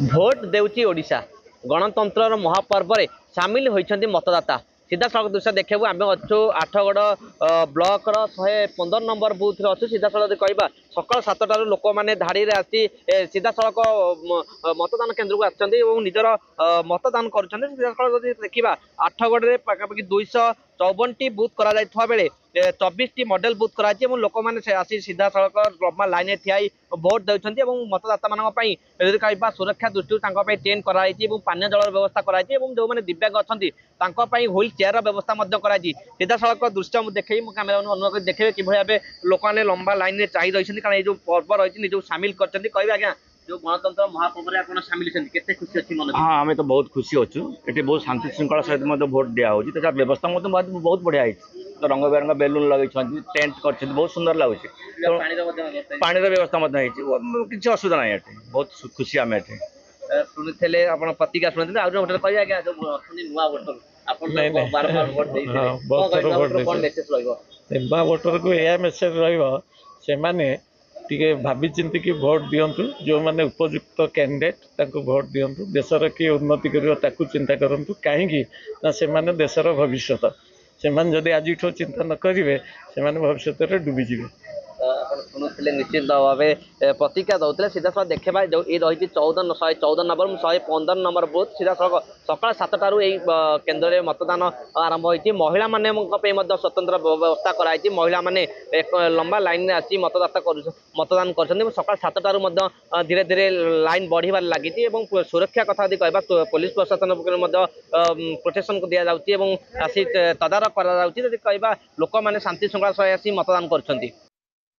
Vote देउची Odisha गणतंत्र महापर्व में सामिल होती मतदाता सीधा सड़क दृश्य देखा आम अच्छु आठगड़ ब्लॉक 115 नंबर बुथ अच्छु सीधा सड़क कह सकाल 7टार लोक मैंने धाड़ी आसी सीधा सड़क मतदान केन्द्र को आजर मतदान कर सीधा सड़क देखा आठगड़े पाखापाखि 254 बुथ करा बेले 24 मॉडल बुथ कराई लोक मैंने आसी सीधा सड़क लंबा लाइन ठियाई भोट देते मतदाता मानी कह सुरक्षा दृष्टि टेंट कराई पानीय जल व्यवस्था कराई जो मैंने दिव्यांग अच्छा व्हील चेयर व्यवस्था कराई सीधा सड़क दृश्य मुझे देखे कैमेरा अनुरोध देखे कि भाव लोक मैंने लंबा लाइन में चाही रही कारण ये पर्व रही निज सामिल कर कह आज्ञा जो गणतंत्र महापर्व में आप सामिल होती खुशी अच्छी मन। हाँ आम तो बहुत खुशी अच्छु ये बहुत शांति श्रृंखला सहित भोट दिया हो व्यवस्था बहुत बढ़िया है तो रंग बेरंग बेलून लगे टेंट कर बहुत सुंदर लगुच पानी व्यवस्था किसी असुविधा ना बहुत खुशी आम शुणी आप प्रतिज्ञा शुणी आज गोटे कह आज्ञा जो नुआ वोटर को यह मेसेज रही टे भावी चिंती की भोट दिंतु जो मैंने उपयुक्त कैंडिडेट भोट दिंतु देशर किए उन्नति कर चिंता करूँ कहीं से देशर भविष्य से जदि आज चिंता न करेंगे से भविष्य डूबीजे शुणुले निश्चित भाव प्रतिक्रिया दौते सीधा सड़क देखा जो ये रही 114 नंबर 115 नंबर बुथ सीधा सड़क सकाल 7टारू केन्द्र में मतदान आरंभ होती महिला माने स्वतंत्र व्यवस्था कराई महिला माने एक लंबा लाइन में आसी मतदान कर सकाल 7टारू धीरे धीरे लाइन बढ़िबार लगी सुरक्षा कथा कह पुलिस प्रशासन प्रोटेक्शन को दि जाऊँगी आसी तदारख कर लोक मैंने शांति श्रृंखला सह आसी मतदान कर